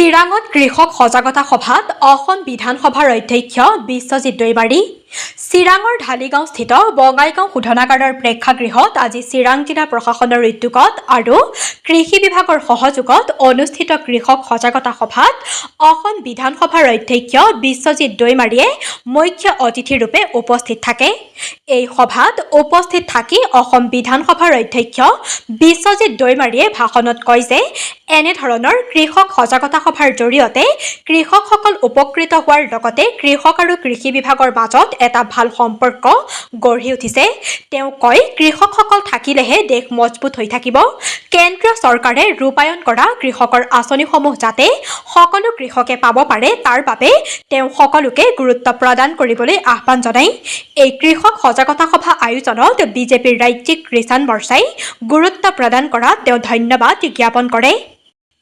চিৰাঙত কৃষক সজাগতা সভাত অসম বিধানসভাৰ অধ্যক্ষ বিশ্বজিৎ দৈমাৰী। চিৰাঙৰ ঢালিগাঁওস্থিত বঙাইগাঁও শোধনাগাৰৰ প্ৰেক্ষাগৃহত আজি চিৰাং জিলা প্ৰশাসনৰ উদ্যোগত আৰু কৃষি বিভাগৰ সহযোগত অনুষ্ঠিত কৃষক সজাগতা সভাত অসম বিধানসভাৰ অধ্যক্ষ বিশ্বজিৎ দৈমাৰীয়ে মুখ্য অতিথিৰূপে উপস্থিত থাকে। এই সভাত উপস্থিত থাকি অসম বিধানসভাৰ অধ্যক্ষ বিশ্বজিৎ দৈমাৰীয়ে ভাষণত কয় যে এনেধৰণৰ কৃষক সজাগতা সভাৰ জৰিয়তে কৃষকসকল উপকৃত হোৱাৰ লগতে কৃষক আৰু কৃষি বিভাগৰ মাজত এটা ভাল সম্পৰ্ক গঢ়ি উঠিছে। তেওঁ কয়, কৃষকসকল থাকিলেহে দেশ মজবুত হৈ থাকিব। কেন্দ্ৰীয় চৰকাৰে ৰূপায়ণ কৰা কৃষকৰ আঁচনিসমূহ যাতে সকলো কৃষকে পাব পাৰে তাৰ বাবে তেওঁ সকলোকে গুৰুত্ব প্ৰদান কৰিবলৈ আহ্বান জনায়। এই কৃষক সজাগতা সভা আয়োজনত বিজেপিৰ ৰাজ্যিক কিষাণ মৰ্চাই গুৰুত্ব প্ৰদান কৰাত তেওঁ ধন্যবাদ জ্ঞাপন কৰে।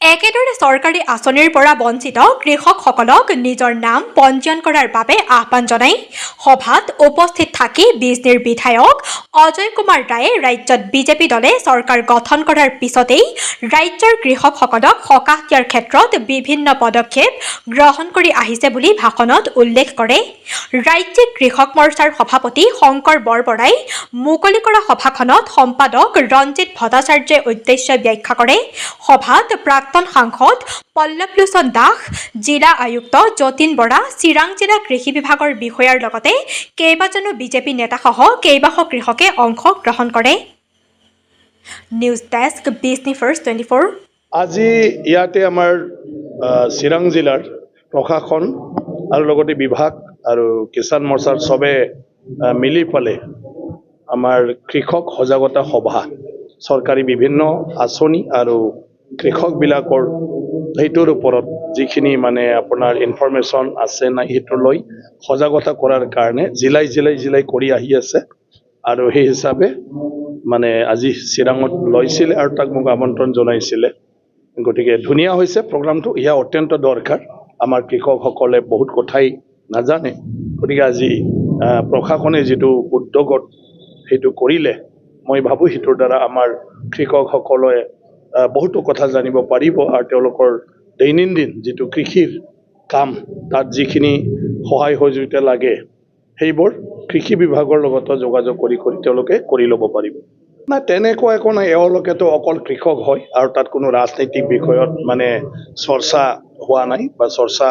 একেদৰে চৰকাৰী আঁচনিৰ পৰা বঞ্চিত কৃষকসকলক নিজৰ নাম পঞ্জীয়ন কৰাৰ বাবে আহ্বান জনায়। সভাত উপস্থিত থাকি বিজনীৰ বিধায়ক অজয় কুমাৰ ৰায়ে ৰাজ্যত বিজেপি দলে চৰকাৰ গঠন কৰাৰ পিছতেই ৰাজ্যৰ কৃষকসকলক সকাহ দিয়াৰ ক্ষেত্ৰত বিভিন্ন পদক্ষেপ গ্ৰহণ কৰি আহিছে বুলি ভাষণত উল্লেখ কৰে। ৰাজ্যিক কৃষক মৰ্চাৰ সভাপতি শংকৰ বৰবৰাই মুকলি কৰা সভাখনত সম্পাদক ৰঞ্জিত ভট্টাচাৰ্যই উদ্দেশ্য ব্যাখ্যা কৰে। সভাত প্ৰাক্তন সাংসদ পল্লৱলোচন দাস, জিলা আয়ুক্ত যতীন বৰা, চিৰাং জিলা কৃষি বিভাগৰ বিষয়াৰ লগতে কেইবাজনো বিজেপি নেতাসহ কেইবাশ কৃষকে অংশগ্ৰহণ কৰে। News desk Bijni first 24। আজি ইয়াতে আমাৰ চিৰাং জিলাৰ প্ৰশাসন আৰু লগতে বিভাগ আৰু কিষাণ মৰ্চাৰ চবে মিলি পেলাই আমাৰ কৃষক সজাগতা সভা চৰকাৰী বিভিন্ন আঁচনি আৰু কৃষকবিলাকৰ সেইটোৰ ওপৰত যিখিনি মানে আপোনাৰ ইনফৰমেশ্যন আছে নাই সেইটো লৈ সজাগতা কৰাৰ কাৰণে জিলাই কৰি আহি আছে আৰু সেই হিচাপে মানে আজি চিৰাঙত লৈছিলে আৰু তাক মোক আমন্ত্ৰণ জনাইছিলে। গতিকে ধুনীয়া হৈছে প্ৰগ্ৰামটো। ইয়া অত্যন্ত দৰকাৰ। আমাৰ কৃষকসকলে বহুত কথাই নাজানে। গতিকে আজি প্ৰশাসনে যিটো উদ্যোগত সেইটো কৰিলে মই ভাবোঁ সেইটোৰ দ্বাৰা আমাৰ কৃষকসকলে বহুতো কথা জানিব পাৰিব আৰু তেওঁলোকৰ দৈনন্দিন যিটো কৃষিৰ কাম তাত যিখিনি সহায় সহযোগিতা লাগে সেইবোৰ কৃষি বিভাগৰ লগত যোগাযোগ কৰি তেওঁলোকে কৰি ল'ব পাৰিব। না তেনেকুৱা একো নাই। এওঁলোকেতো অকল কৃষক হয় আৰু তাত কোনো ৰাজনৈতিক বিষয়ত মানে চৰ্চা হোৱা নাই বা চৰ্চা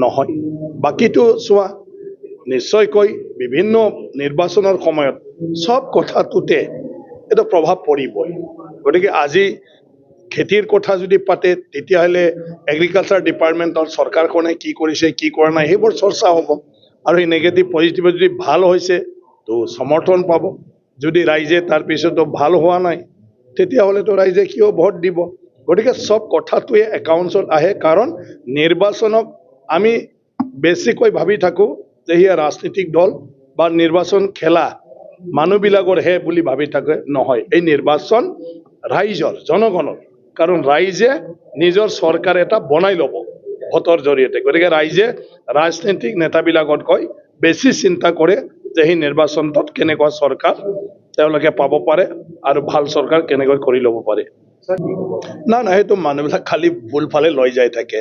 নহয়। বাকীটো চোৱা নিশ্চয়কৈ বিভিন্ন নিৰ্বাচনৰ সময়ত চব কথাটোতে এটা প্ৰভাৱ পৰিবই। গতিকে আজি খেতিৰ কথা যদি পাতে তেতিয়াহ'লে এগ্ৰিকালচাৰ ডিপাৰ্টমেণ্টৰ চৰকাৰখনে কি কৰিছে কি কৰা নাই সেইবোৰ চৰ্চা হ'ব আৰু এই নেগেটিভ পজিটিভ যদি ভাল হৈছে তো সমৰ্থন পাব। যদি ৰাইজে তাৰপিছতো ভাল হোৱা নাই তেতিয়াহ'লেতো ৰাইজে কিয় ভোট দিব। গতিকে চব কথাটোৱে একাউণ্টছত আহে। কাৰণ নিৰ্বাচনক আমি বেছিকৈ ভাবি থাকোঁ যে সেয়া ৰাজনৈতিক দল বা নিৰ্বাচন খেলা মানুহবিলাকৰহে বুলি ভাবি থাকে। নহয়, এই নিৰ্বাচন ৰাইজৰ জনগণৰ। কাৰণ ৰাইজে নিজৰ চৰকাৰ এটা বনাই ল'ব ভোটৰ জৰিয়তে। গতিকে ৰাইজে ৰাজনৈতিক নেতাবিলাকতকৈ বেছি চিন্তা কৰে যে সেই নিৰ্বাচনটোত কেনেকুৱা চৰকাৰ তেওঁলোকে পাব পাৰে আৰু ভাল চৰকাৰ কেনেকৈ কৰি ল'ব পাৰে। না সেইটো মানুহবিলাক খালি ভুল ফালে লৈ যাই থাকে।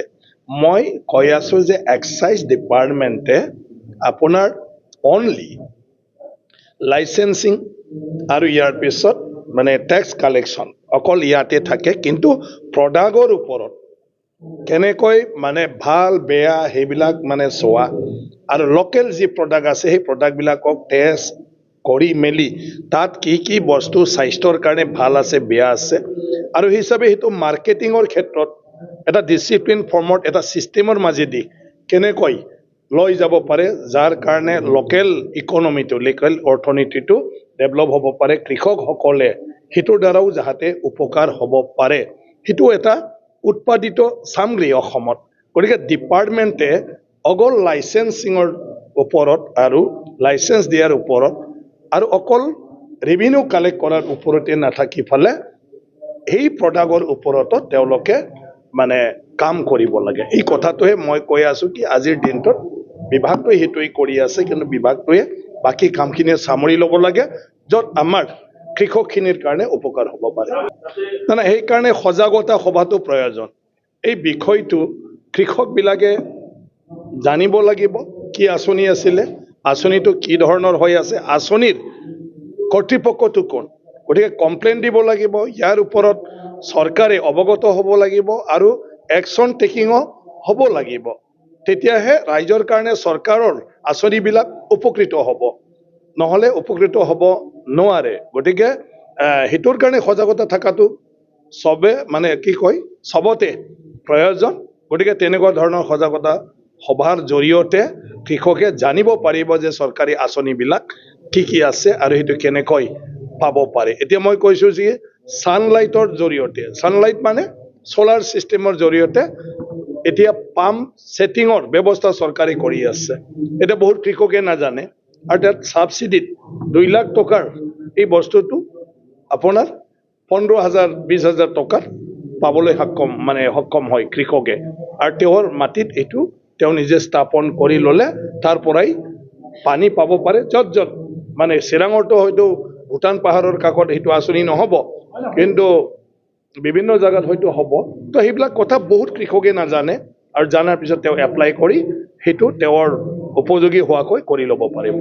মই কৈ আছোঁ যে এক্সাইজ ডিপাৰ্টমেণ্টে আপোনাৰ অনলি লাইচেঞ্চিং আৰু ইয়াৰ পিছত মানে টেক্স কালেকশ্যন অকল ইয়াতে থাকে, কিন্তু প্ৰডাক্টৰ ওপৰত কেনেকৈ মানে ভাল বেয়া সেইবিলাক মানে চোৱা আৰু লোকেল যি প্ৰডাক্ট আছে সেই প্ৰডাক্টবিলাকক টেষ্ট কৰি মেলি তাত কি বস্তু স্বাস্থ্যৰ কাৰণে ভাল আছে বেয়া আছে আৰু সেই হিচাপে সেইটো মাৰ্কেটিঙৰ ক্ষেত্ৰত এটা ডিচিপ্লিন ফৰ্মত এটা ছিষ্টেমৰ মাজেদি কেনেকৈ লৈ যাব পাৰে যাৰ কাৰণে লোকেল ইকনমিটো লোকেল অৰ্থনীতিটো ডেভেলপ হ'ব পাৰে, কৃষকসকলে সেইটোৰ দ্বাৰাও যাতে উপকাৰ হ'ব পাৰে। সেইটো এটা উৎপাদিত সামগ্ৰী অসমত। গতিকে ডিপাৰ্টমেণ্টে অকল লাইচেঞ্চিঙৰ ওপৰত আৰু লাইচেঞ্চ দিয়াৰ ওপৰত আৰু অকল ৰেভিনিউ কালেক্ট কৰাৰ ওপৰতে নাথাকি ফালে সেই প্ৰডাক্টৰ ওপৰতো তেওঁলোকে মানে কাম কৰিব লাগে। এই কথাটোহে মই কৈ আছোঁ কি আজিৰ দিনটোত বিভাগটোৱে সেইটোৱে কৰি আছে, কিন্তু বিভাগটোৱে বাকী কামখিনি সামৰি ল'ব লাগে য'ত আমাৰ কৃষকখিনিৰ কাৰণে উপকাৰ হ'ব পাৰে। সেইকাৰণে সজাগতা সভাটো প্ৰয়োজন। এই বিষয়টো কৃষকবিলাকে জানিব লাগিব কি আঁচনি আছিলে আঁচনিটো কি ধৰণৰ হৈ আছে আঁচনিৰ কৰ্তৃপক্ষটো কোন গতিকে কমপ্লেইন দিব লাগিব ইয়াৰ ওপৰত চৰকাৰে অৱগত হ'ব লাগিব আৰু একশ্যন টেকিঙো হ'ব লাগিব তেতিয়াহে ৰাইজৰ কাৰণে চৰকাৰৰ আঁচনিবিলাক উপকৃত হ'ব নহ'লে উপকৃত হ'ব নোৱাৰে গতিকে সেইটোৰ কাৰণে সজাগতা থকাটো সবে মানে কি কয় সবতে প্ৰয়োজন গতিকে তেনেকুৱা ধৰণৰ সজাগতা সভাৰ জৰিয়তে কৃষকে জানিব পাৰিব যে চৰকাৰী আঁচনিবিলাক কি আছে আৰু সেইটো কেনেকৈ পাব পাৰে এতিয়া মই কৈছোঁ যে ছানলাইটৰ জৰিয়তে ছানলাইট মানে সোলাৰ চিষ্টেমৰ জৰিয়তে এতিয়া পাম্প সেটিঙৰ ব্যৱস্থা চৰকাৰে কৰি আছে এটা বহুত কৃষকে নাজানে আৰু তাত সাবসিডিত 2 লাখ টকাৰ এই বস্তুটো আপোনাৰ 15,000 20,000 টকা পাবলৈ সক্ষম হয় কৃষকে আৰু তেওঁৰ মাটিত এইটো তেওঁ নিজে স্থাপন কৰি ল'লে তাৰ পৰাই পানী পাব পাৰে য'ত মানে চিৰাঙৰটো হয়তো ভূটান পাহাৰৰ কাষত সেইটো আঁচনি নহ'ব কিন্তু বিভিন্ন জায়গাত হয়তো হ'ব তো সেইবিলাক কথা বহুত কৃষকে নাজানে আৰু জানাৰ পিছত তেওঁ এপ্লাই কৰি সেইটো তেওঁৰ উপযোগী হোৱাকৈ কৰি ল'ব পাৰিব